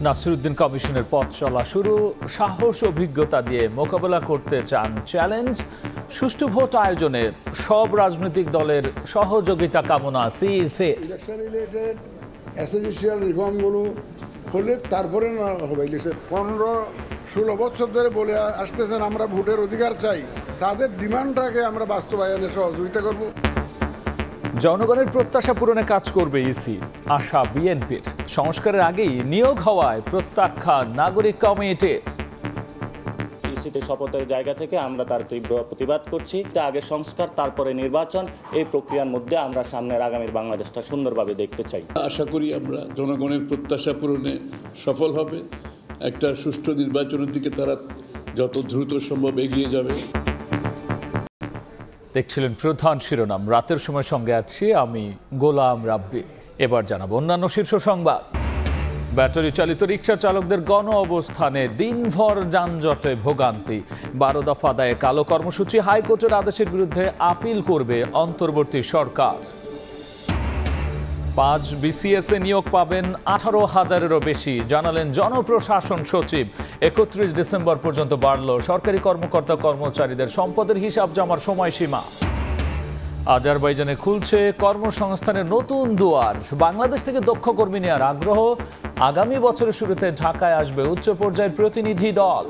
নাসিরউদ্দিন কমিশনের পথ চলা শুরু, সাহস অভিজ্ঞতা দিয়ে মোকাবেলা করতে চান চ্যালেঞ্জ। সুষ্ঠু ভোট আয়োজনে সব রাজনৈতিক দলের সহযোগিতা কামনা সিইসি। ইলেকশন রিলেটেড এসেনশিয়াল রিফর্মগুলো হলে তারপরে না হবে। ইলেকশন 15-16 বছর ধরে বলে আসতেছেন আমরা ভোটের অধিকার চাই, তাদের ডিমান্ডটাকে আমরা বাস্তবায়নে সহযোগিতা করব। জনগণের প্রত্যাশা পূরণে কাজ করবে ইসি, আশা বিএনপির। সংস্কারের আগেই নিয়োগ হওয়ায় প্রত্যাখ্যান নাগরিক কমিটির। ইসিতে শপথের জায়গা থেকে আমরা তার তীব্র প্রতিবাদ করছি। আগে সংস্কার, তারপরে নির্বাচন, এই প্রক্রিয়ার মধ্যে আমরা সামনের আগামীর বাংলাদেশটা সুন্দরভাবে দেখতে চাই। আশা করি আমরা জনগণের প্রত্যাশা পূরণে সফল হবে। একটা সুষ্ঠু নির্বাচনের দিকে তারা যত দ্রুত সম্ভব এগিয়ে যাবে। দেখছিলেন প্রধান শিরোনাম। রাতের সময় সঙ্গে আছি আমি গোলাম রাব্বি। এবার জানাবো অন্যান্য শীর্ষ সংবাদ। ব্যাটারি চালিত রিকশা চালকদের গণ অবস্থানে দিনভর যানজটে ভোগান্তি। 12 দফা আদায়ে কালো কর্মসূচি। হাইকোর্টের আদেশের বিরুদ্ধে আপিল করবে অন্তর্বর্তী সরকার। 5 বিসিএসে নিয়োগ পাবেন 18,000-এরও বেশি, জানালেন জনপ্রশাসন সচিব। 31 ডিসেম্বর পর্যন্ত বাড়ল সরকারি কর্মকর্তা কর্মচারীদের সম্পদের হিসাব জমার সময়সীমা। আজারবাইজানে খুলছে কর্মসংস্থানের নতুন দুয়ার। বাংলাদেশ থেকে দক্ষ কর্মী নেওয়ার আগ্রহ। আগামী বছরের শুরুতে ঢাকায় আসবে উচ্চ পর্যায়ের প্রতিনিধি দল।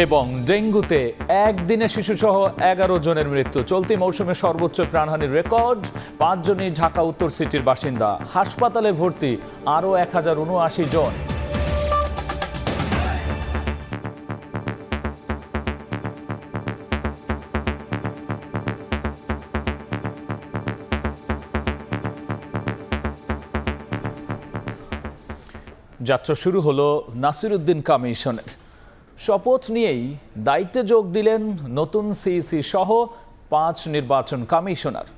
এবং ডেঙ্গুতে একদিনে শিশুসহ 11 জনের মৃত্যু। চলতি মৌসুমে সর্বোচ্চ প্রাণহানির রেকর্ড। 5 জনই ঢাকা উত্তর সিটির বাসিন্দা। হাসপাতালে ভর্তি আরও 1079 জন। যাত্রা শুরু হলো নাসিরউদ্দিন কমিশনের। শপথ নিয়েই দায়িত্বে যোগ দিলেন নতুন সিইসি সহ 5 নির্বাচন কমিশনার।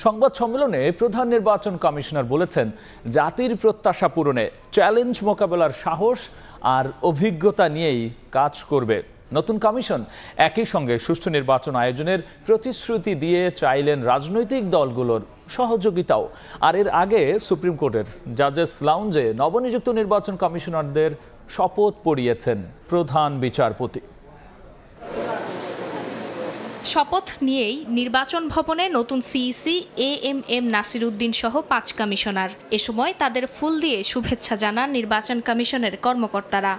সংবাদ সম্মেলনে প্রধান নির্বাচন কমিশনার বলেছেন, জাতির প্রত্যাশা পূরণে চ্যালেঞ্জ মোকাবেলার সাহস আর অভিজ্ঞতা নিয়েই কাজ করবে নতুন কমিশন। একই সঙ্গে সুষ্ঠু নির্বাচন আয়োজনের প্রতিশ্রুতি দিয়ে চাইলেন রাজনৈতিক দলগুলোর সহযোগিতাও। আর এর আগে সুপ্রিম কোর্টের জাজেস লাউঞ্জে নবনিযুক্ত নির্বাচন কমিশনারদের শপথ পড়িয়েছেন প্রধান বিচারপতি। শপথ নিয়েই নির্বাচন ভবনে নতুন সিইসি এএমএম নাসিরউদ্দিন সহ 5 কমিশনার। এ সময় তাদের ফুল দিয়ে শুভেচ্ছা জানান নির্বাচন কমিশনের কর্মকর্তারা।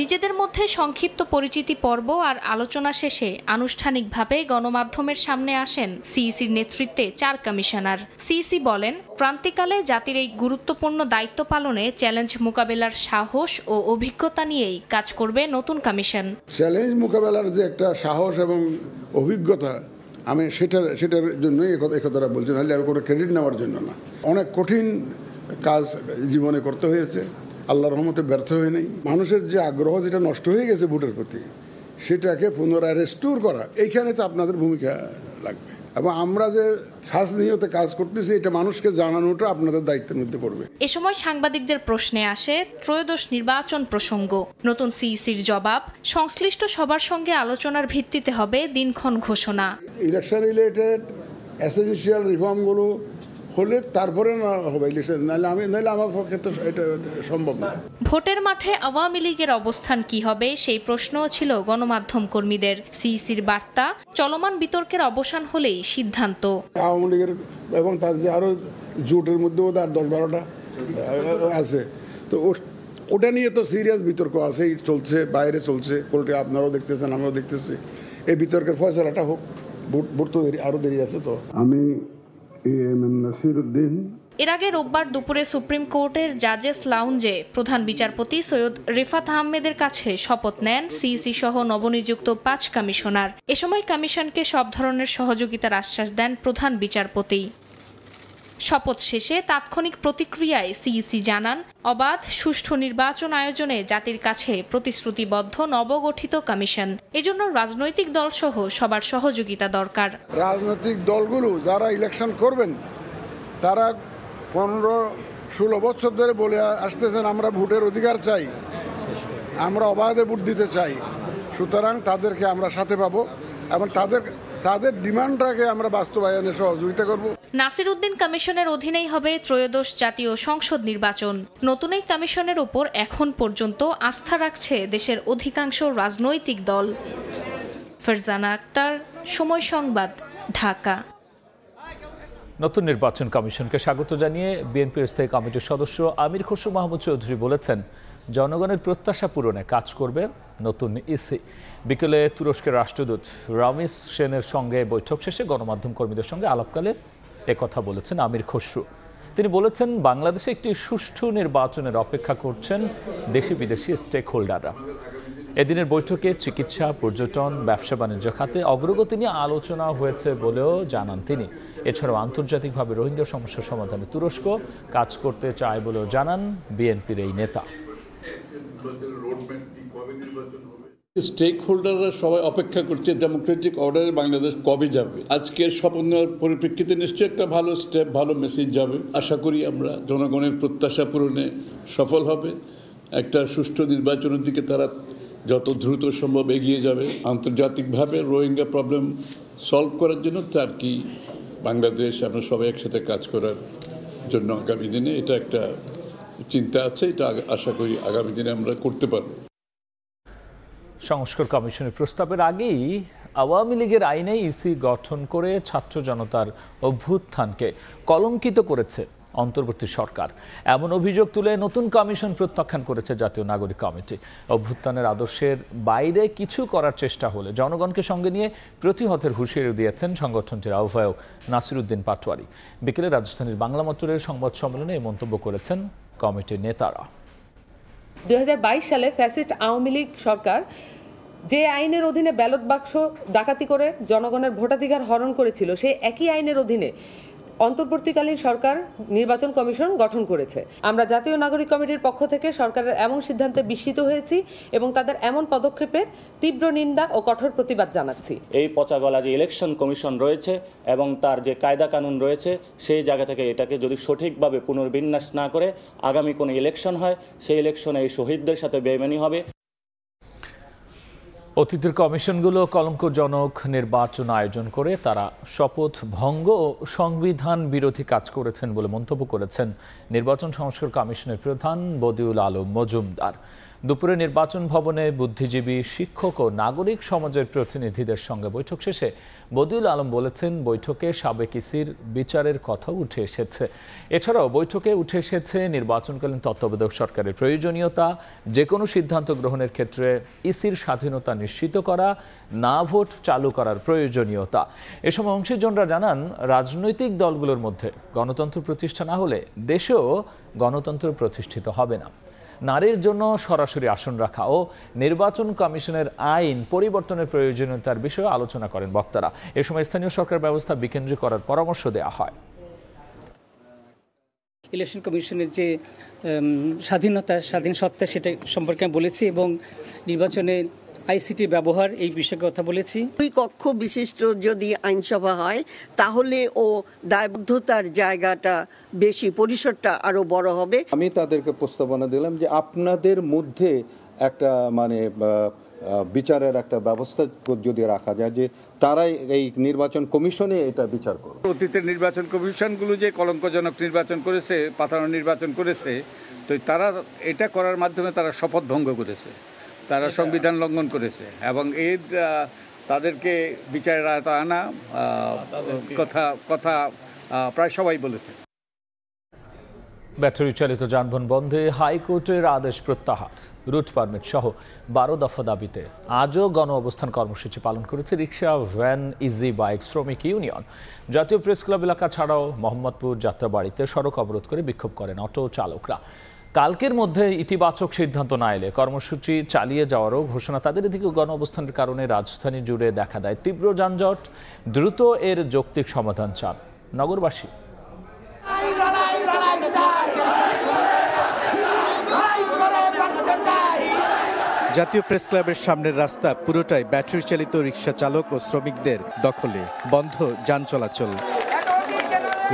নিজেদের মধ্যে সংক্ষিপ্ত পরিচিতি পর্ব আর আলোচনা শেষে আনুষ্ঠানিকভাবে গণমাধ্যমের সামনে আসেন সিইসির নেতৃত্বে 4 কমিশনার। সিইসি বলেন, ক্রান্তিকালে জাতির এই গুরুত্বপূর্ণ দায়িত্ব পালনে চ্যালেঞ্জ মোকাবেলার সাহস ও অভিজ্ঞতা নিয়েই কাজ করবে নতুন কমিশন। চ্যালেঞ্জ মোকাবেলার যে একটা সাহস এবং অভিজ্ঞতা, আমি সেটার জন্যই এই কথাটা বলছি, নাহলে আর কোনো ক্রেডিট নেওয়ার জন্য না। অনেক কঠিন কাজ জীবনে করতে হয়েছে, আল্লাহর রহমতে ব্যর্থ হয়ে নেই। মানুষের যে আগ্রহ যেটা নষ্ট হয়ে গেছে ভোটের প্রতি, সেটাকে পুনরায় রেস্টোর করা, এইখানে তো আপনাদের ভূমিকা লাগবে। এবং আমরা যে খাস নিয়তে কাজ করতেছি, এটা মানুষকে জানানোটা আপনাদের দায়িত্বের মধ্যে পড়বে। এ সময় সাংবাদিকদের প্রশ্নে আসে ত্রয়োদশ নির্বাচন প্রসঙ্গ। নতুন সিইসির জবাব, সংশ্লিষ্ট সবার সঙ্গে আলোচনার ভিত্তিতে হবে দিনক্ষণ ঘোষণা। ইলেকশন রিলেটেড এসেনশিয়াল রিফর্মগুলো হলে তারপরে না হবে ইলেকশন, নাহলে আমার পক্ষে তো এটা সম্ভব না। ভোটের মাঠে আওয়ামী লীগের অবস্থান কি হবে, সেই প্রশ্নও ছিল গণমাধ্যম কর্মীদের। সিইসির বার্তা, চলমান বিতর্কের অবসান হলেই সিদ্ধান্ত। আওয়ামী লীগের এবং তার যে আরো জোটের মধ্যে আর 10-12টা আছে, তো ওটা নিয়ে তো সিরিয়াস বিতর্ক আছে, চলছে, বাইরে চলছে, কোর্টে আপনারাও দেখতেছেন, আমরাও দেখতেছি। এই বিতর্কের ফয়সালাটা হোক, ভোট তো আরো দেরি আছে। তো আমি এর আগে রোববার দুপুরে সুপ্রিম কোর্টের জাজেস লাউঞ্জে প্রধান বিচারপতি সৈয়দ রিফাত আহমেদের কাছে শপথ নেন সিইসি সহ নবনিযুক্ত 5 কমিশনার। এ সময় কমিশনকে সব ধরনের সহযোগিতার আশ্বাস দেন প্রধান বিচারপতি। শপথ শেষে তাৎক্ষণিক প্রতিক্রিয়ায় সিইসি জানান, অবাধ সুষ্ঠু নির্বাচন আয়োজনে জাতির কাছে প্রতিশ্রুতিবদ্ধ নবগঠিত কমিশন। এজন্য রাজনৈতিক দল সহ সবার সহযোগিতা দরকার। রাজনৈতিক দলগুলো যারা ইলেকশন করবেন, তারা 15-16 বছর ধরে বলে আসতেছেন আমরা ভোটের অধিকার চাই, আমরা অবাধে ভোট দিতে চাই। সুতরাং তাদেরকে আমরা সাথে পাবো এবং তাদের ডিমান্ডটাকে আমরা বাস্তবায়নে সহযোগিতা করব। নাসিরউদ্দিন কমিশনের অধীনেই হবে ত্রয়োদশ জাতীয় সংসদ নির্বাচন। নতুন এই কমিশনের ওপর এখন পর্যন্ত আস্থা রাখছে দেশের অধিকাংশ রাজনৈতিক দল। ফারজানা আক্তার, সময় সংবাদ, ঢাকা। নতুন নির্বাচন কমিশনকে স্বাগত জানিয়ে বিএনপির স্থায়ী কমিটির সদস্য আমির খসরু মাহমুদ চৌধুরী বলেছেন, জনগণের প্রত্যাশা পূরণে কাজ করবে নতুন ইসি। বিকেলে তুরস্কের রাষ্ট্রদূত রামিস সেনের সঙ্গে বৈঠক শেষে গণমাধ্যম কর্মীদের সঙ্গে আলাপকালে একথা বলেছেন আমির খসরু। তিনি বলেছেন, বাংলাদেশে একটি সুষ্ঠু নির্বাচনের অপেক্ষা করছেন দেশি বিদেশি স্টেক হোল্ডাররা। এদিনের বৈঠকে চিকিৎসা, পর্যটন, ব্যবসা বাণিজ্য খাতে অগ্রগতি নিয়ে আলোচনা হয়েছে বলেও জানান তিনি। এছাড়াও আন্তর্জাতিকভাবে রোহিঙ্গা সমস্যা সমাধানে তুরস্ক কাজ করতে চায় বলেও জানান বিএনপির এই নেতা। স্টেক হোল্ডাররা সবাই অপেক্ষা করছে ডেমোক্রেটিক অর্ডারে বাংলাদেশ কবে যাবে। আজকের শপথ নেওয়ার পরিপ্রেক্ষিতে নিশ্চয়ই একটা ভালো স্টেপ, ভালো মেসেজ যাবে। আশা করি আমরা জনগণের প্রত্যাশা পূরণে সফল হবে। একটা সুষ্ঠু নির্বাচনের দিকে তারা যত দ্রুত সম্ভব এগিয়ে যাবে। আন্তর্জাতিকভাবে রোহিঙ্গা প্রবলেম সলভ করার জন্য তার কি বাংলাদেশ আমরা সবাই একসাথে কাজ করার জন্য আগামী দিনে এটা একটা চিন্তা আছে। এটা আশা করি আগামী দিনে আমরা করতে পারব। সংস্কার কমিশনের প্রস্তাবের আগেই আওয়ামী লীগের আইনে ইসি গঠন করে ছাত্র জনতার অভ্যুত্থানকে কলঙ্কিত করেছে অন্তর্বর্তী সরকার। এমন অভিযোগ তুলে নতুন কমিশন প্রত্যাখ্যান করেছে জাতীয় নাগরিক কমিটি। অভ্যুত্থানের আদর্শের বাইরে কিছু করার চেষ্টা হলে জনগণকে সঙ্গে নিয়ে প্রতিহতের হুঁশিয়ারি দিয়েছেন সংগঠনটির আহ্বায়ক নাসিরউদ্দিন পাটোয়ারি। বিকেলে রাজধানীর বাংলা মোটরের সংবাদ সম্মেলনে এই মন্তব্য করেছেন কমিটির নেতারা। 2022 সালে ফ্যাসিস্ট আওয়ামী লীগ সরকার যে আইনের অধীনে ব্যালট বাক্স ডাকাতি করে জনগণের ভোটাধিকার হরণ করেছিল, সেই একই আইনের অধীনে অন্তর্বর্তীকালীন সরকার নির্বাচন কমিশন গঠন করেছে। আমরা জাতীয় নাগরিক কমিটির পক্ষ থেকে সরকারের এমন সিদ্ধান্তে বিস্মিত হয়েছি এবং তাদের এমন পদক্ষেপের তীব্র নিন্দা ও কঠোর প্রতিবাদ জানাচ্ছি। এই পচাগলা যে ইলেকশন কমিশন রয়েছে এবং তার যে কায়দা কানুন রয়েছে, সেই জায়গা থেকে এটাকে যদি সঠিকভাবে পুনর্বিন্যাস না করে আগামী কোনো ইলেকশন হয়, সেই ইলেকশনে এই শহীদদের সাথে বেইমানি হবে। অতীতের কমিশনগুলো কলঙ্কজনক নির্বাচন আয়োজন করে তারা শপথ ভঙ্গ ও সংবিধান বিরোধী কাজ করেছেন বলে মন্তব্য করেছেন নির্বাচন সংস্কার কমিশনের প্রধান বদিউল আলম মজুমদার। দুপুরে নির্বাচন ভবনে বুদ্ধিজীবী, শিক্ষক ও নাগরিক সমাজের প্রতিনিধিদের সঙ্গে বৈঠক শেষে বদিউল আলম বলেছেন, বৈঠকে সাবেক ইসির বিচারের কথাও উঠে এসেছে। এছাড়াও বৈঠকে উঠে এসেছে নির্বাচনকালীন তত্ত্বাবধায়ক সরকারের প্রয়োজনীয়তা, যে কোনো সিদ্ধান্ত গ্রহণের ক্ষেত্রে ইসির স্বাধীনতা নিশ্চিত করা, না ভোট চালু করার প্রয়োজনীয়তা। এ সময় অংশীজনরা জানান, রাজনৈতিক দলগুলোর মধ্যে গণতন্ত্র প্রতিষ্ঠা না হলে দেশেও গণতন্ত্র প্রতিষ্ঠিত হবে না। নারীর জন্য সরাসরি আসন রাখা ও নির্বাচন কমিশনের আইন পরিবর্তনের প্রয়োজনীয়তার বিষয়ে আলোচনা করেন বক্তারা। এ সময় স্থানীয় সরকার ব্যবস্থা বিকেন্দ্রীকরণ করার পরামর্শ দেওয়া হয়। ইলেকশন কমিশনের যে স্বাধীনতা, স্বাধীন সত্তা, সেটা সম্পর্কে আমি বলেছি এবং নির্বাচনে আইসিটি ব্যবহার এই বিষয়ে কথা বলেছি। দুই কক্ষ বিশিষ্ট যদি আইনসভা হয় তাহলে ও দায়বদ্ধতার জায়গাটা বেশি, পরিসরটা আরো বড় হবে। আমি তাদেরকে প্রস্তাবনা দিলাম যে আপনাদের মধ্যে একটা বিচারের একটা ব্যবস্থা যদি রাখা যায়, যে তারাই এই নির্বাচন কমিশনে এটা বিচার করবে। অতীতের নির্বাচন কমিশনগুলো যে কলঙ্কজনক নির্বাচন করেছে, পাতানো নির্বাচন করেছে, তো তারা এটা করার মাধ্যমে তারা শপথ ভঙ্গ করেছে, তারা সংবিধান লঙ্ঘন করেছে এবং এর তাদেরকে বিচারের আওতায় আনা কথা প্রায় সবাই বলেছে। ব্যাটারি চালিত যানবাহন বন্ধে হাইকোর্টের আদেশ প্রত্যাহার। রুট পারমিট সহ 12 দফা দাবিতে আজও গণ অবস্থান কর্মসূচি পালন করেছে রিক্সা, ভ্যান, ইজি বাইক শ্রমিক ইউনিয়ন। জাতীয় প্রেস ক্লাব এলাকা ছাড়াও মোহাম্মদপুর যাত্রাবাড়িতে সড়ক অবরোধ করে বিক্ষোভ করেন অটো চালকরা। কালকের মধ্যে ইতিবাচক সিদ্ধান্ত না এলে কর্মসূচি চালিয়ে যাওয়ারও ঘোষণা তাদের। এদিকে গণ অবস্থানের কারণে রাজধানী জুড়ে দেখা দেয় তীব্র যানজট। দ্রুত এর যৌক্তিক সমাধান চান নগরবাসী। জাতীয় প্রেস ক্লাবের সামনের রাস্তা পুরোটাই ব্যাটারি চালিত রিক্সা চালক ও শ্রমিকদের দখলে, বন্ধ যান চলাচল।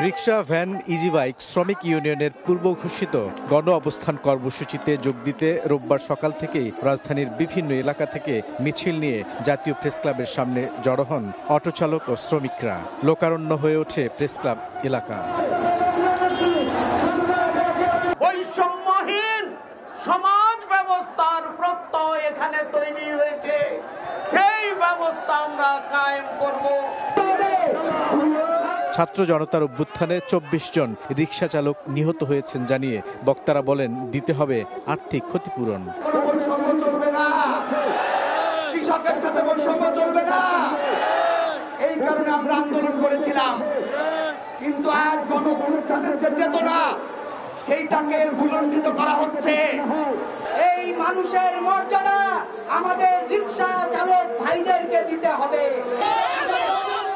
রিকশা, ভ্যান, ইজি বাইক শ্রমিক ইউনিয়নের পূর্ব ঘোষিত গণ অবস্থান কর্মসূচিতে যোগ দিতে রোববার সকাল থেকেই রাজধানীর বিভিন্ন এলাকা থেকে মিছিল নিয়ে জাতীয় প্রেসক্লাবের সামনে জড়ো হন অটোচালক ও শ্রমিকরা। লোকারণ্য হয়ে ওঠে প্রেসক্লাব এলাকা। বৈষম্যহীন সমাজ ব্যবস্থার প্রত্যয় এখানে তৈরি হয়েছে, সেই ব্যবস্থা আমরা কায়েম করব। ছাত্র জনতার অভ্যুত্থানে ২৪ জন রিকশা চালক নিহত হয়েছেন জানিয়ে বক্তারা বলেন দিতে হবে আর্থিক ক্ষতিপূরণ। বৈষম্য চলবে না, কৃষকের সাথে বৈষম্য চলবে না, এই কারণে আমরা আন্দোলন করেছিলাম। কিন্তু আজ গণঅভ্যুত্থানের যে চেতনা সেইটাকে ভুলণ্ঠিত করা হচ্ছে। এই মানুষের মর্যাদা আমাদের রিকশা চালক ভাইদেরকে দিতে হবে।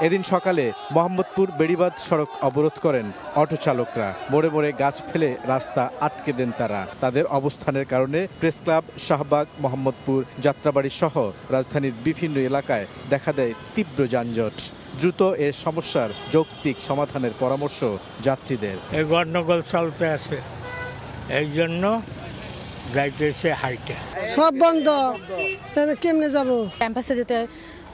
এদিন সকালে মোহাম্মদপুর বেড়িবাঁধ সড়ক অবরোধ করেন অটো চালকরা। মোড়ে মোড়ে গাছ ফেলে রাস্তা আটকে দেন তারা। তাদের অবস্থানের কারণে প্রেসক্লাব, শাহবাগ, মোহাম্মদপুর, যাত্রাবাড়ি সহ রাজধানীর বিভিন্ন এলাকায় দেখা দেয় তীব্র যানজট। দ্রুত এর সমস্যার যৌক্তিক সমাধানের পরামর্শ যাত্রীদের। এই গন্ডগোল চলতে আছে, এই জন্য যাইতেছে হাইটে। সব বন্ধ, কেমনে যাব? ক্যাম্পাসে যেতে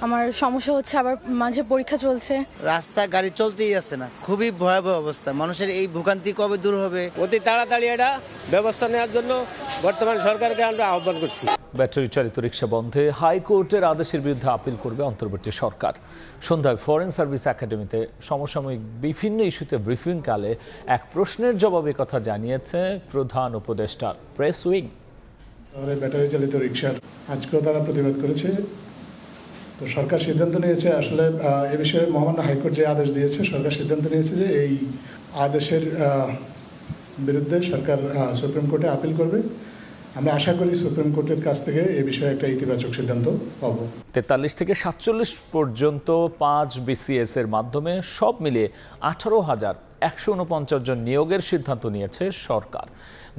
আমার সমস্যা হচ্ছে, আবার মাঝে পরীক্ষা চলছে। রাস্তা গাড়ি চলতেই আছে না, খুবই ভয়াবহ অবস্থা। মানুষের এই ভোগান্তি কবে দূর হবে? অতি তাড়াতাড়ি এটা ব্যবস্থা নেওয়ার জন্য বর্তমান সরকারকে আমরা আহ্বান করছি। ব্যাটারি চালিত রিকশা বন্ধে হাইকোর্টের আদেশের বিরুদ্ধে আপিল করবে অন্তর্বর্তী সরকার। সন্ধ্যায় ফরেন সার্ভিস একাডেমিতে সমসাময়িক বিভিন্ন ইস্যুতে ব্রিফিংকালে এক প্রশ্নের জবাবে কথা জানিয়েছে প্রধান উপদেষ্টার প্রেস উইং। ব্যাটারি চালিত রিকশার আজকেও তারা প্রতিবাদ করেছে। তো সরকার সিদ্ধান্ত নিয়েছে, আসলে এ বিষয়ে মহামান্য হাইকোর্ট যে আদেশ দিয়েছে, সরকার সিদ্ধান্ত নিয়েছে যে এই আদেশের বিরুদ্ধে সরকার সুপ্রিম কোর্টে আপিল করবে। আমরা আশা করি সুপ্রিম কোর্টের কাছ থেকে এ বিষয়ে একটা ইতিবাচক সিদ্ধান্ত পাব। ৪৩ থেকে ৪৭ পর্যন্ত ৫ বিসিএস এর মাধ্যমে সব মিলিয়ে ১৮,১৪৯ জন নিয়োগের সিদ্ধান্ত নিয়েছে সরকার।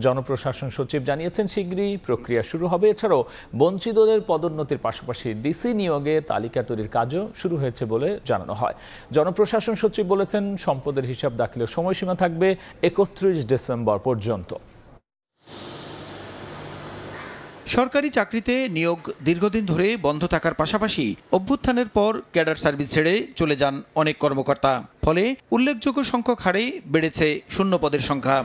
জনপ্রশাসন সচিব জানিয়েছেন শিগগিরই প্রক্রিয়া শুরু হবে। এছাড়াও বঞ্চিতদের পদোন্নতির পাশাপাশি ডিসি নিয়োগে তালিকা তৈরির কাজও শুরু হয়েছে বলে জানানো হয়। জনপ্রশাসন সচিব বলেছেন সম্পদের হিসাব দাখিলের সময়সীমা থাকবে ৩১ ডিসেম্বর পর্যন্ত। সরকারি চাকরিতে নিয়োগ দীর্ঘদিন ধরে বন্ধ থাকার পাশাপাশি অভ্যুত্থানের পর ক্যাডার সার্ভিস ছেড়ে চলে যান অনেক কর্মকর্তা। ফলে উল্লেখযোগ্য সংখ্যক হারে বেড়েছে শূন্য পদের সংখ্যা।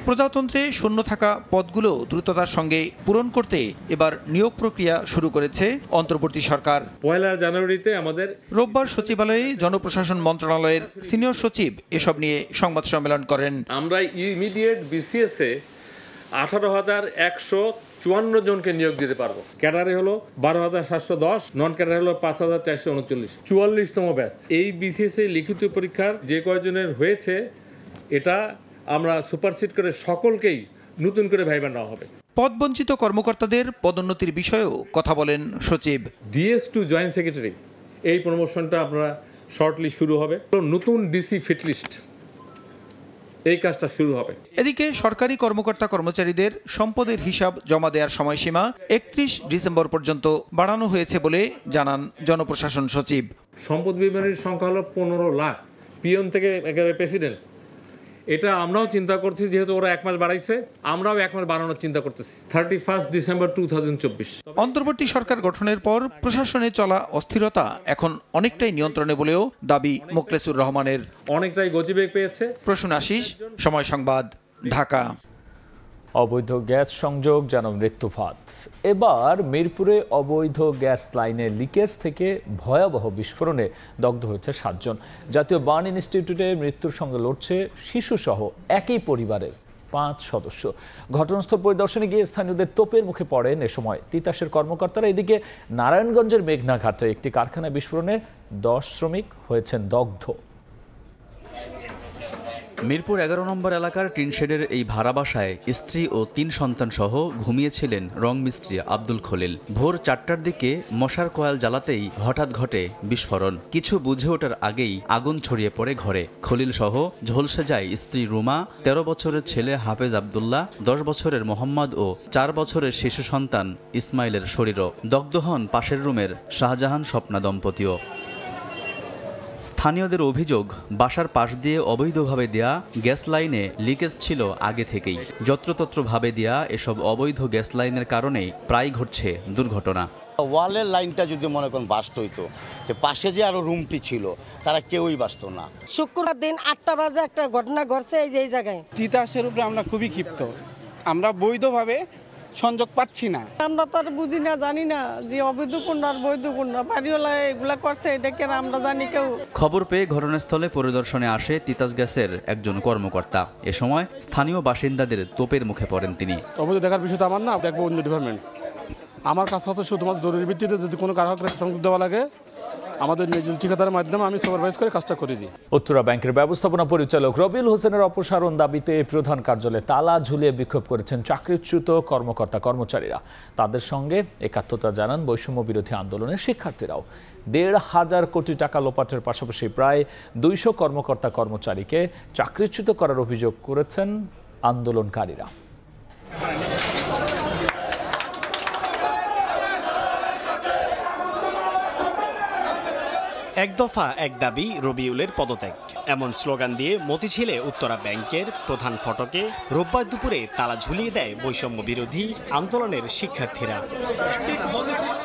প্রজাতন্ত্রে শূন্য থাকা পদগুলো দ্রুততার সঙ্গে পূরণ করতে এবার নিয়োগ প্রক্রিয়া শুরু করেছে অন্তর্বর্তী সরকার। ১ জানুয়ারিতে আমাদের রোববার সচিবালয়ে জনপ্রশাসন মন্ত্রণালয়ের সিনিয়র সচিব এসব নিয়ে সংবাদ সম্মেলন করেন। আমরা ইমিডিয়েট বিসিএস এ ১৮,১৫৪ জনকে নিয়োগ দিতে পারবো। ক্যাডারে হলো ১২,৭১০, নন ক্যাডারে হলো ৫,৪৩৯, ৪৪তম ব্যাচ। এই বিসিএস এ লিখিত পরীক্ষার যে কয়জনের হয়েছে এটা আমরা সুপারসিড করে সকলকেই নতুন করে ভাইবা নেওয়া হবে। পদবঞ্চিত কর্মকর্তাদের পদোন্নতির বিষয়েও কথা বলেন সচিব। ডিএস টু জয়েন্ট সেক্রেটারি এই প্রমোশনটা আপনারা শর্টলি শুরু হবে। নতুন ডিসি ফিটলিস্ট এই কাজটা শুরু হবে। এদিকে সরকারি কর্মকর্তা কর্মচারীদের সম্পদের হিসাব জমা দেওয়ার সময়সীমা ৩১ ডিসেম্বর পর্যন্ত বাড়ানো হয়েছে বলে জানান জনপ্রশাসন সচিব। সম্পদ বিবরণীর সংখ্যা হলো ১৫ লাখ, পিয়ন থেকে একেবারে প্রেসিডেন্ট। এটা আমরাও চিন্তা করছি, যেহেতু ওরা ১ মাস বাড়াইছে, আমরাও ১ মাস বাড়ানোর চিন্তা করতেছি। 31 ডিসেম্বর 2024। অন্তর্বর্তী সরকার গঠনের পর প্রশাসনে চলা অস্থিরতা এখন অনেকটাই নিয়ন্ত্রণে বলেও দাবি মোখলেসুর রহমানের। অনেকটাই গতিবেগ পেয়েছে। প্রসূন আশিস, সময় সংবাদ, ঢাকা। অবৈধ গ্যাস সংযোগ যেন মৃত্যুফাত। এবার মিরপুরে অবৈধ গ্যাস লাইনের লিকেজ থেকে ভয়াবহ বিস্ফোরণে দগ্ধ হয়েছে ৭ জন। জাতীয় বার্ন ইনস্টিটিউটে মৃত্যুর সঙ্গে লড়ছে শিশুসহ একই পরিবারের ৫ সদস্য। ঘটনাস্থল পরিদর্শনে গিয়ে স্থানীয়দের তোপের মুখে পড়েন এ সময় তিতাসের কর্মকর্তারা। এদিকে নারায়ণগঞ্জের মেঘনাঘাটে একটি কারখানা বিস্ফোরণে ১০ শ্রমিক হয়েছেন দগ্ধ। মিরপুর ১১ নম্বর এলাকার টিনশেডের এই ভাড়া বাসায় স্ত্রী ও ৩ সন্তান সহ ঘুমিয়েছিলেন রং মিস্ত্রি আব্দুল খলিল। ভোর ৪টার দিকে মশার কয়েল জ্বালাতেই হঠাৎ ঘটে বিস্ফোরণ। কিছু বুঝে ওঠার আগেই আগুন ছড়িয়ে পড়ে ঘরে। খলিল সহ ঝলসে যায় স্ত্রী রুমা, ১৩ বছরের ছেলে হাফেজ আবদুল্লাহ, ১০ বছরের মোহাম্মদ ও ৪ বছরের শিশু সন্তান ইসমাইলের শরীরও। দগ্ধ হন পাশের রুমের শাহজাহান স্বপ্না দম্পতিও। স্থানীয়দের অভিযোগ, বাসার পাশ দিয়ে অবৈধভাবে দেয়া গ্যাস লাইনে লিকেজ ছিল আগে থেকেই। যত্রতত্রভাবে দেয়া এসব অবৈধ গ্যাস লাইনের কারণে প্রায় ঘটছে দুর্ঘটনা। ওয়ালের লাইনটা যদি মনে করেন বাস্ট হইতো, যে পাশে যে আরো রুমটি ছিল তারা কেউই বাঁচত না। শুক্রবার দিন 8টা বাজে একটা ঘটনা ঘটছে এই জায়গায়। তিতাসের উপরে আমরা খুবই ক্ষিপ্ত, আমরা বৈধভাবে সংযোগ পাচ্ছি না। আমরা তো আর বুঝি না, জানি না যে অবৈধ কোন আর বৈধ কোন, বাড়িওয়ালা এগুলা করছে এটা কেন আমরা জানি কেউ। খবর পেয়ে ঘটনাস্থলে পরিদর্শনে আসে তিতাস গ্যাসের একজন কর্মকর্তা। এ সময় স্থানীয় বাসিন্দাদের তোপের মুখে পড়েন তিনি। অবৈধ দেখার বিষয় তো আমার না, দেখবো অন্য ডিপার্টমেন্ট। আমার কাছে হচ্ছে শুধুমাত্র জরুরি ভিত্তিতে যদি কোনো গ্রাহকের সংযোগ দেওয়া লাগে আমাদের নিজ ঠিকাদারের মাধ্যমে আমি সুপারভাইজ করে কাজটা করে দিই। উত্তরা ব্যাংকের ব্যবস্থাপনা পরিচালক রবিউল হোসেনের অপসারণ দাবিতে প্রধান কার্যালয়ে তালা ঝুলিয়ে বিক্ষোভ করেছেন চাকরিচ্যুত কর্মকর্তা কর্মচারীরা। তাদের সঙ্গে একাত্মতা জানান বৈষম্য বিরোধী আন্দোলনের শিক্ষার্থীরাও। 1,500 কোটি টাকা লোপাটের পাশাপাশি প্রায় 200 কর্মকর্তা কর্মচারীকে চাকরিচ্যুত করার অভিযোগ করেছেন আন্দোলনকারীরা। এক দফা এক দাবি, রবিউলের পদত্যাগ, এমন স্লোগান দিয়ে মতিঝিলে উত্তরা ব্যাংকের প্রধান ফটকে রোববার দুপুরে তালা ঝুলিয়ে দেয় বৈষম্য বিরোধী আন্দোলনের শিক্ষার্থীরা।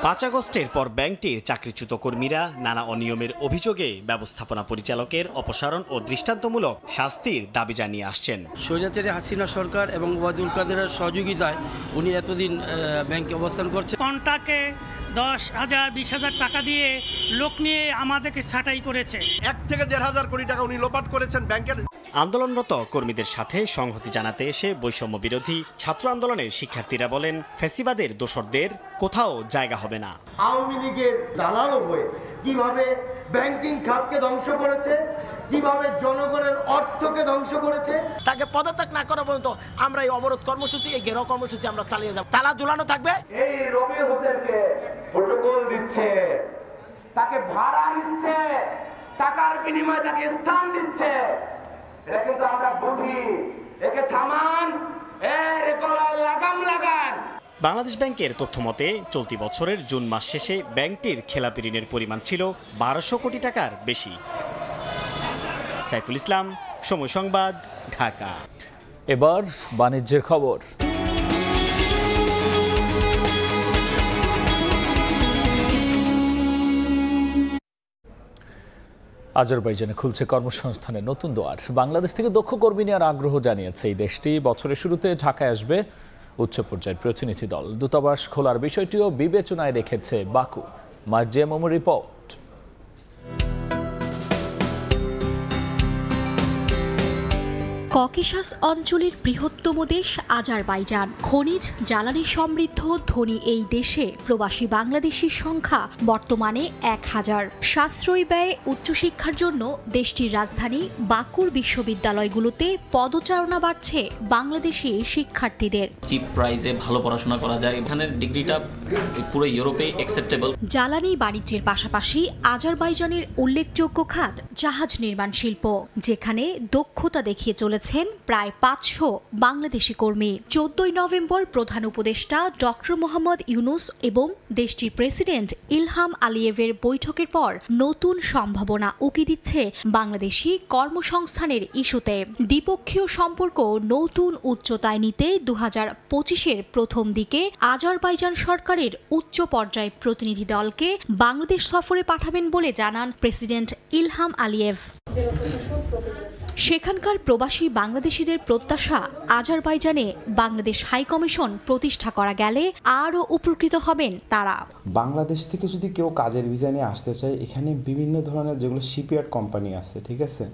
5 আগস্টের পর ব্যাংকটির চাকরিচ্যুত কর্মীরা নানা অনিয়মের অভিযোগে ব্যবস্থাপনা পরিচালকের অপসারণ ও দৃষ্টান্তমূলক শাস্তির দাবি জানিয়ে আসছেন। স্বৈরাচারী হাসিনা সরকার এবং ওবায়দুল কাদেরের সহযোগিতায় উনি এতদিন ব্যাংকে অবস্থান করছে। কন্টাকে 10,000 20,000 টাকা দিয়ে লোক নিয়ে আমাদেরকে ছাঁটাই করেছে। 1 থেকে 1,500 কোটি টাকা উনি লোপাট করেছেন ব্যাংকের। আন্দোলনরত কর্মীদের সাথে সংহতি জানাতে এসে বৈষম্য বিরোধী ছাত্র আন্দোলনের শিক্ষার্থীরা বলেন, ফ্যাসিবাদের দোসরদের কোথাও জায়গা হবে না। আওয়ামী লীগের দালাল হয়ে কিভাবে ব্যাংকিং খাতকে ধ্বংস করেছে, কিভাবে জনগণের অর্থকে ধ্বংস করেছে, তাকে পদত্যাগ না করা পর্যন্ত আমরা এই অবরোধ কর্মসূচি, এই ঘেরাও কর্মসূচি আমরা চালিয়ে যাব। তালা ঝুলানো থাকবে। এই রবিউল হোসেনকে প্রটোকল দিচ্ছে, তাকে ভাড়া দিচ্ছে, টাকার বিনিময়ে তাকে স্থান দিচ্ছে। এটা কিন্তু আমরা বুঝি। একে থামান, এর গলায় লাগাম লাগান। বাংলাদেশ ব্যাংকের তথ্য মতে চলতি বছরের জুন মাস শেষে ব্যাংকটির খেলাপি ঋণের পরিমাণ ছিল 1200 কোটি টাকার বেশি। সাইফুল ইসলাম, সময় সংবাদ, ঢাকা। এবার বাণিজ্যের খবর। আজারবাইজানে খুলছে কর্মসংস্থানের নতুন দুয়ার। বাংলাদেশ থেকে দক্ষ কর্মী নেওয়ার আগ্রহ জানিয়েছে এই দেশটি। বছরের শুরুতে ঢাকায় আসবে উচ্চ পর্যায়ের প্রতিনিধি দল। দূতাবাস খোলার বিষয়টিও বিবেচনায় রেখেছে Baku. Marjia momo report. Caucasus অঞ্চলের বৃহত্তম দেশ আজারবাইজান। খনিজ জ্বালানি সমৃদ্ধ ধনী এই দেশে প্রবাসী বাংলাদেশির সংখ্যা বর্তমানে 1000। সাশ্রয়ী ব্যয়ে উচ্চশিক্ষার জন্য দেশটির রাজধানী বাকুর বিশ্ববিদ্যালয়গুলোতে পদচারণা বাড়ছে বাংলাদেশি শিক্ষার্থীদের। চিপ প্রাইসে ভালো পড়াশোনা করা যায়, এখানের ডিগ্রিটা পুরো ইউরোপে অ্যাকসেপ্টেবল। জ্বালানি বাণিজ্যের পাশাপাশি আজারবাইজানের উল্লেখযোগ্য খাত জাহাজ নির্মাণ শিল্প, যেখানে দক্ষতা দেখিয়ে চলেছে প্রায় 500 বাংলাদেশি কর্মী। 14 নভেম্বর প্রধান উপদেষ্টা ডক্টর মোহাম্মদ ইউনুস এবং দেশটির প্রেসিডেন্ট ইলহাম আলিয়েভের বৈঠকের পর নতুন সম্ভাবনা উকি দিচ্ছে বাংলাদেশি কর্মসংস্থানের ইস্যুতে। দ্বিপক্ষীয় সম্পর্ক নতুন উচ্চতায় নিতে 2025-এর প্রথম দিকে আজারবাইজান সরকারের উচ্চ পর্যায়ের প্রতিনিধি দলকে বাংলাদেশ সফরে পাঠাবেন বলে জানান প্রেসিডেন্ট ইলহাম আলিয়েভ। সেখানকার প্রবাসী বাংলাদেশিদের প্রত্যাশা, আজারবাইজানে বাংলাদেশ হাইকমিশন প্রতিষ্ঠা করা গেলে আরও উপকৃত হবেন তারা। বাংলাদেশ থেকে যদি কেউ কাজের ভিসা নিয়ে আসতে চায়, এখানে বিভিন্ন ধরনের যেগুলো শিপইয়ার্ড কোম্পানি আছে, ঠিক আছে,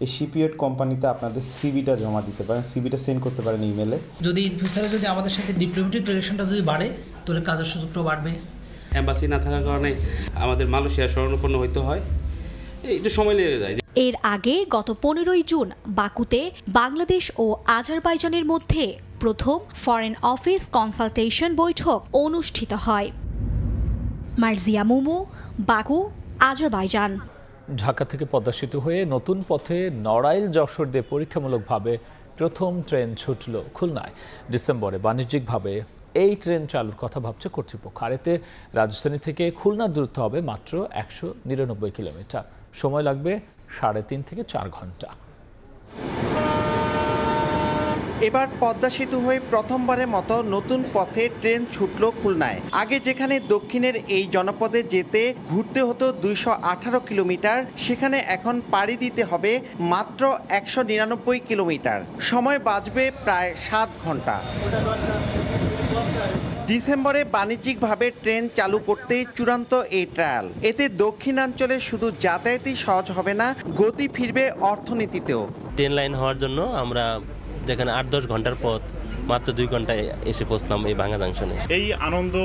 এই শিপইয়ার্ড কোম্পানিতে আপনাদের সিভিটা জমা দিতে পারেন, সিভিটা সেন্ড করতে পারেন ইমেলে। যদি ইন ফিউচারে যদি আমাদের সাথে ডিপ্লোম্যাটিক রিলেশনটা যদি বাড়ে, তাহলে কাজের সুযোগটাও বাড়বে। এম্বাসি না থাকার কারণে আমাদের মালয়েশিয়া শরণাপন্ন হইতে হয়, একটু সময় লেগে যায়। এর আগে গত 15 জুন বাকুতে বাংলাদেশ ও আজারবাইজানের মধ্যে প্রথম ফরেন অফিস কনসালটেশন বৈঠক অনুষ্ঠিত হয়। Marjia Momo, Baku, Azerbaijan. ঢাকা থেকে পদ্মা সেতু হয়ে নতুন পথে নড়াইল যশোর দিয়ে পরীক্ষামূলকভাবে প্রথম ট্রেন ছুটল খুলনায়। ডিসেম্বরে বাণিজ্যিকভাবে এই ট্রেন চালুর কথা ভাবছে কর্তৃপক্ষ। আর এতে রাজধানী থেকে খুলনার দূরত্ব হবে মাত্র 199 কিলোমিটার। সময় লাগবে 3.5 থেকে 4 ঘন্টা। এবার পদ্মা সেতু হয়ে প্রথমবারের মতো নতুন পথে ট্রেন ছুটল খুলনায়। আগে যেখানে দক্ষিণের এই জনপদে যেতে ঘুরতে হতো 218 কিলোমিটার, সেখানে এখন পাড়ি দিতে হবে মাত্র 199 কিলোমিটার। সময় বাঁচবে প্রায় 7 ঘন্টা। ডিসেম্বরে বাণিজ্যিকভাবে ট্রেন চালু করতে চূড়ান্ত এই ট্রায়াল। এতে দক্ষিণাঞ্চলে শুধু যাতায়াতই সহজ হবে না, গতি ফিরবে অর্থনীতিতেও। ট্রেন লাইন হওয়ার জন্য আমরা যেখানে 8-10 ঘন্টার পথ মাত্র 2 ঘন্টায় এসে পৌঁছলাম এই ভাঙ্গা জাংশনে। এই আনন্দ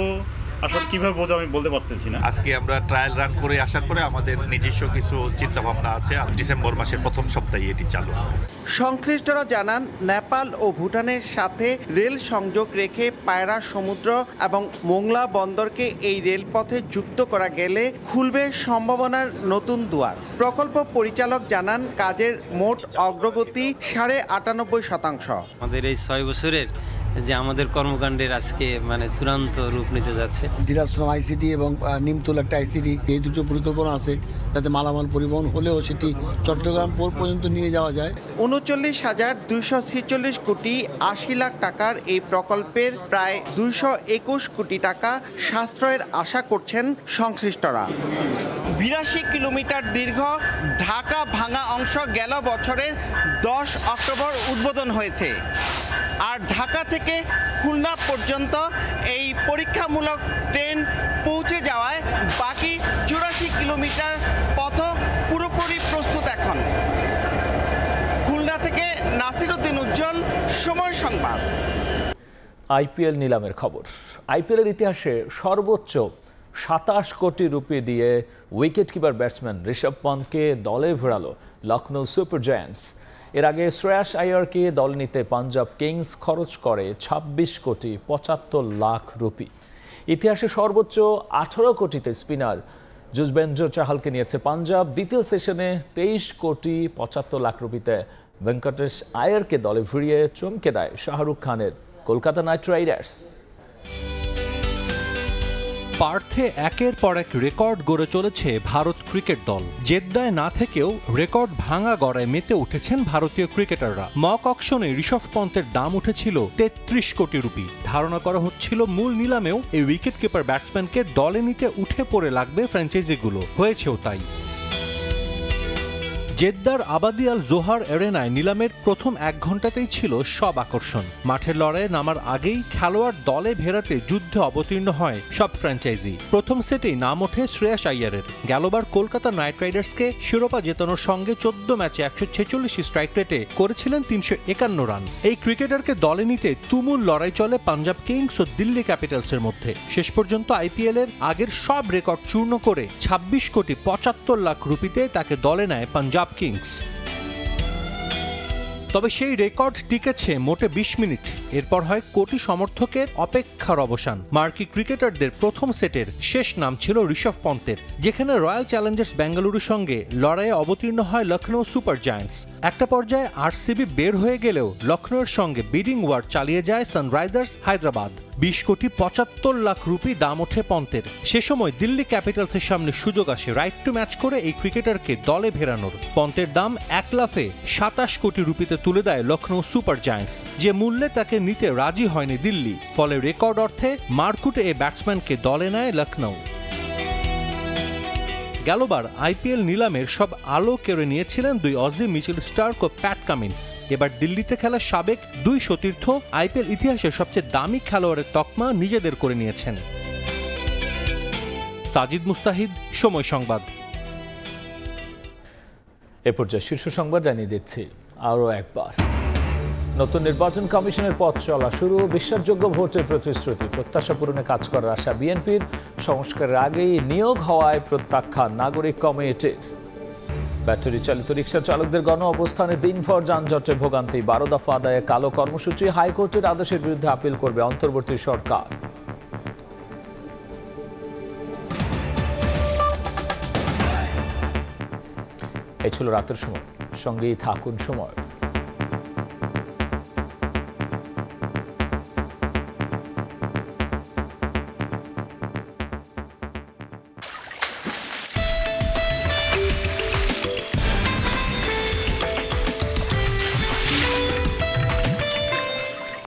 আসলে কিভাবে বোঝা আমি বলতে পারতেছি না। আজকে আমরা ট্রায়াল রান করে আসার পরে আমাদের নিজস্ব কিছু চিন্তা ভাবনা আছে, আর ডিসেম্বর মাসের প্রথম সপ্তাহে এটি চালু হবে। সংশ্লিষ্টরা জানান, নেপাল ও ভুটানের সাথে রেল সংযোগ রেখে পায়রা সমুদ্র এবং মোংলা বন্দরকে এই রেলপথে যুক্ত করা গেলে খুলবে সম্ভাবনার নতুন দুয়ার। প্রকল্প পরিচালক জানান, কাজের মোট অগ্রগতি 98.5%। আমাদের এই 6 বছরের যে আমাদের কর্মকাণ্ডের আজকে চূড়ান্ত রূপ নিতে যাচ্ছে। দিনাজপুর আইসিডি এবং নিমতল একটা আইসিডি, এই দুটো পরিকল্পনা আছে যাতে মালামাল পরিবহন হলেও সেটি চট্টগ্রাম পর্যন্ত নিয়ে যাওয়া যায়। 39,246 কোটি 80 লাখ টাকার এই প্রকল্পের প্রায় 221 কোটি টাকা সাশ্রয়ের আশা করছেন সংশ্লিষ্টরা। 82 কিলোমিটার দীর্ঘ ঢাকা ভাঙা অংশ গেল বছরের 10 অক্টোবর উদ্বোধন হয়েছে। আর ঢাকা থেকে খুলনা পর্যন্ত এই পরীক্ষামূলক ট্রেন পৌঁছে যাওয়ায় বাকি 84 কিলোমিটার পথ পুরোপুরি প্রস্তুত এখন। খুলনা থেকে নাসির উদ্দিন উজ্জ্বল, সময় সংবাদ। আইপিএল নিলামের খবর। আইপিএলের ইতিহাসে সর্বোচ্চ 27 কোটি রুপি দিয়ে উইকেট কিপার ব্যাটসম্যান ঋষভ পন্থকে দলে ভেড়ালো লখনৌ সুপার জায়ান্টস। এর আগে শ্রেয়াস আয়ারকে দল নিতে পাঞ্জাব কিংস খরচ করে 26 কোটি 75 লাখ রুপি। ইতিহাসে সর্বোচ্চ 18 কোটিতে স্পিনার যুজবেন্দ্র চাহালকে নিয়েছে পাঞ্জাব। দ্বিতীয় সেশনে 23 কোটি 75 লাখ রুপিতে ভেঙ্কটেশ আয়ারকে দলে ভিড়িয়ে চমকে দেয় শাহরুখ খানের কলকাতা নাইট রাইডার্স। পার্থে একের পর এক রেকর্ড গড়ে চলেছে ভারত ক্রিকেট দল। জেদ্দায় না থেকেও রেকর্ড ভাঙা গড়ায় মেতে উঠেছেন ভারতীয় ক্রিকেটাররা। মক অকশনে ঋষভ পন্থের দাম উঠেছিল 33 কোটি রুপি। ধারণা করা হচ্ছিল মূল নিলামেও এই উইকেট কিপার ব্যাটসম্যানকে দলে নিতে উঠে পড়ে লাগবে ফ্র্যাঞ্চাইজিগুলো। হয়েছেও তাই। জেদ্দার আবাদি আল জোহার এরেনায় নিলামের প্রথম 1 ঘন্টাতেই ছিল সব আকর্ষণ। মাঠের লড়াইয়ে নামার আগেই খেলোয়াড় দলে ভেড়াতে যুদ্ধে অবতীর্ণ হয় সব ফ্র্যাঞ্চাইজি। প্রথম সেটেই নাম ওঠে শ্রেয়াস আইয়ারের। গেলবার কলকাতা নাইট রাইডার্সকে শিরোপা জেতানোর সঙ্গে 14 ম্যাচে 146 স্ট্রাইক রেটে করেছিলেন 351 রান। এই ক্রিকেটারকে দলে নিতে তুমুল লড়াই চলে পাঞ্জাব কিংস ও দিল্লি ক্যাপিটালসের মধ্যে। শেষ পর্যন্ত আইপিএলের আগের সব রেকর্ড চূর্ণ করে 26 কোটি 75 লাখ রুপিতে তাকে দলে নেয় পাঞ্জাব কিংস। তবে সেই রেকর্ড টিকেছে মোটে 20 মিনিট। এরপর হয় কোটি সমর্থকের অপেক্ষার অবসান। মার্কি ক্রিকেটারদের প্রথম সেটের শেষ নাম ছিল ঋষভ পন্থের, যেখানে রয়্যাল চ্যালেঞ্জার্স বেঙ্গালুরুর সঙ্গে লড়াইয়ে অবতীর্ণ হয় লখনৌ সুপার জায়ান্টস। একটা পর্যায়ে আরসিবি বের হয়ে গেলেও লখনৌর সঙ্গে বিডিং ওয়ার চালিয়ে যায় সানরাইজার্স হায়দ্রাবাদ। 20 কোটি 75 লাখ রুপি দাম ওঠে পন্থের। সে সময় দিল্লি ক্যাপিটালসের সামনে সুযোগ আসে রাইট টু ম্যাচ করে এই ক্রিকেটারকে দলে ভেড়ানোর। পন্থের দাম 1 লাফে 27 কোটি রুপিতে তুলে দেয় লখনৌ সুপার জায়ান্টস, যে মূল্যে তাকে নিতে রাজি হয়নি দিল্লি। ফলে রেকর্ড অর্থে মারকুটে এই ব্যাটসম্যানকে দলে নেয় লখনৌ। গেলবার আইপিএল নিলামের সব আলো কেড়ে নিয়েছিলেন 2 অজি মিচেল স্টার্ক ও প্যাট কামিন্স। এবার দিল্লিতে খেলা সাবেক 2 সতীর্থ আইপিএল ইতিহাসের সবচেয়ে দামি খেলোয়াড়ের তকমা নিজেদের করে নিয়েছেন। সাজিদ মুস্তাহিদ, সময় সংবাদ। এ পর্যায়ে শীর্ষ সংবাদ জানিয়ে দিচ্ছি আরও একবার। নতুন নির্বাচন কমিশনের পথ চলা শুরু। বিশ্বাসযোগ্য ভোটের প্রতিশ্রুতি, প্রত্যাশা পূরণে কাজ করার আশা বিএনপির। সংস্কারের আগেই নিয়োগ হওয়ায় প্রত্যাখ্যান নাগরিক কমিটির। ব্যাটারি চালিত রিকশা চালকদের গণ অবস্থানে দিনভর যানজটে ভোগান্তি। 12 দফা আদায়ে কালো কর্মসূচি। হাইকোর্টের আদেশের বিরুদ্ধে আপিল করবে অন্তর্বর্তী সরকার। এই ছিল রাতের সময়। সঙ্গেই থাকুন সময়।